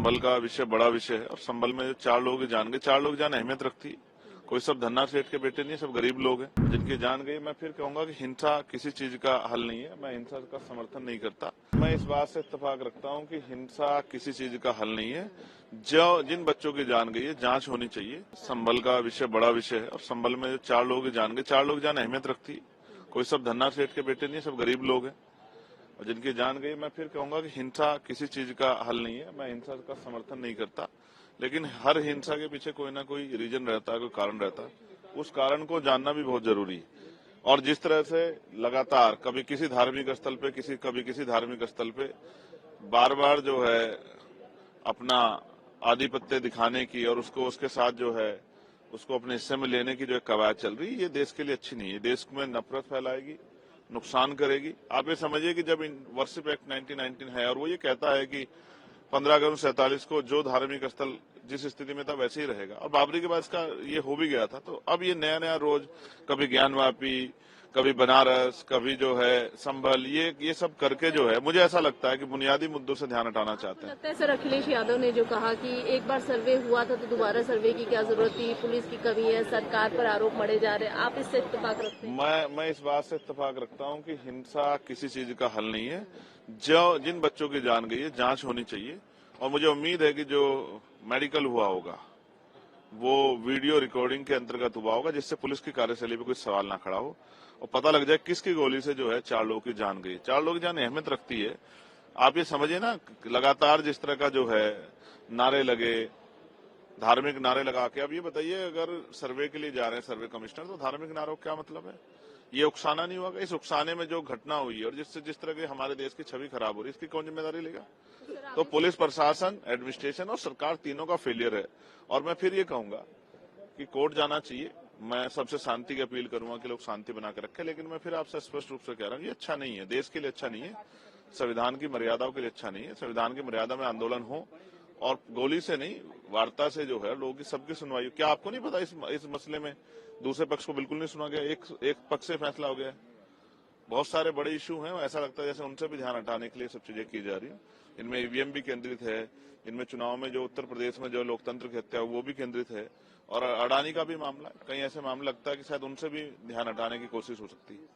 संभल का विषय बड़ा विषय है और संभल में जो 4 लोगों की जान गई, 4 लोग जान अहमियत रखती है। कोई सब धन्ना सेठ के बेटे नहीं है, सब गरीब लोग हैं जिनकी जान गई। मैं फिर कहूंगा कि हिंसा किसी चीज का हल नहीं है। मैं हिंसा का समर्थन नहीं करता। मैं इस बात से इत्तेफाक रखता हूं कि हिंसा किसी चीज का हल नहीं है। जो जिन बच्चों की जान गई है, जांच होनी चाहिए। संभल का विषय बड़ा विषय है और संभल में जो 4 लोगों की जान गई, 4 लोग जान अहमियत रखती है। कोई सब धन्ना सेठ के बेटे नहीं है, सब गरीब लोग हैं और जिनकी जान गई। मैं फिर कहूंगा कि हिंसा किसी चीज का हल नहीं है। मैं हिंसा का समर्थन नहीं करता, लेकिन हर हिंसा के पीछे कोई ना कोई रीजन रहता है, कोई कारण रहता है। उस कारण को जानना भी बहुत जरूरी है। और जिस तरह से लगातार कभी किसी धार्मिक स्थल पे कभी किसी धार्मिक स्थल पे बार बार जो है अपना आधिपत्य दिखाने की और उसको उसके साथ जो है उसको अपने हिस्से में लेने की जो एक कवायद चल रही है, ये देश के लिए अच्छी नहीं है। देश में नफरत फैलाएगी, नुकसान करेगी। आप ये समझिए कि जब वर्शिप एक्ट 1919 है और वो ये कहता है कि 15 अगस्त 47 को जो धार्मिक स्थल जिस स्थिति में था वैसे ही रहेगा, और बाबरी के बाद इसका ये हो भी गया था। तो अब ये नया नया रोज कभी ज्ञानवापी, कभी बनारस, कभी जो है संभल, ये सब करके जो है मुझे ऐसा लगता है कि बुनियादी मुद्दों से ध्यान हटाना चाहते हैं। लगता है सर अखिलेश यादव ने जो कहा कि एक बार सर्वे हुआ था तो दोबारा सर्वे की क्या जरूरत थी, पुलिस की कमी है, सरकार पर आरोप मढ़े जा रहे हैं, आप इससे इत्तेफाक रखते हैं? मैं इस बात से इत्तेफाक रखता हूं कि हिंसा किसी चीज का हल नहीं है। जो जिन बच्चों की जान गई है, जांच होनी चाहिए। और मुझे उम्मीद है कि जो मेडिकल हुआ होगा वो वीडियो रिकॉर्डिंग के अंतर्गत हुआ होगा, जिससे पुलिस की कार्यशैली पे कोई सवाल ना खड़ा हो और पता लग जाए किसकी गोली से जो है 4 लोगों की जान गई। 4 लोगों की जान अहमियत रखती है। आप ये समझिए ना, लगातार जिस तरह का जो है नारे लगे, धार्मिक नारे लगा के, अब ये बताइए अगर सर्वे के लिए जा रहे हैं सर्वे कमिश्नर, तो धार्मिक नारों का क्या मतलब है? ये उकसाना नहीं होगा? इस उकसाने में जो घटना हुई है और जिससे जिस तरह के हमारे देश की छवि खराब हो रही है, इसकी कौन जिम्मेदारी लेगा? तो पुलिस प्रशासन, एडमिनिस्ट्रेशन और सरकार तीनों का फेलियर है। और मैं फिर ये कहूंगा कि कोर्ट जाना चाहिए। मैं सबसे शांति की अपील करूंगा कि लोग शांति बना के रखें, लेकिन मैं फिर आपसे स्पष्ट रूप से कह रहा हूं, ये अच्छा नहीं है, देश के लिए अच्छा नहीं है, संविधान की मर्यादाओं के लिए अच्छा नहीं है। संविधान की मर्यादा में आंदोलन हो और गोली से नहीं, वार्ता से जो है लोगों की सबकी सुनवाई। क्या आपको नहीं पता इस मसले में दूसरे पक्ष को बिल्कुल नहीं सुना गया, एक पक्ष से फैसला हो गया? बहुत सारे बड़े इशू हैं, ऐसा लगता है जैसे उनसे भी ध्यान हटाने के लिए सब चीजें की जा रही है। इनमें ईवीएम भी केंद्रित है, इनमें चुनाव में जो उत्तर प्रदेश में जो लोकतंत्र की हत्या वो भी केंद्रित है, और अडानी का भी मामला, कहीं ऐसे मामला लगता है कि शायद उनसे भी ध्यान हटाने की कोशिश हो सकती है।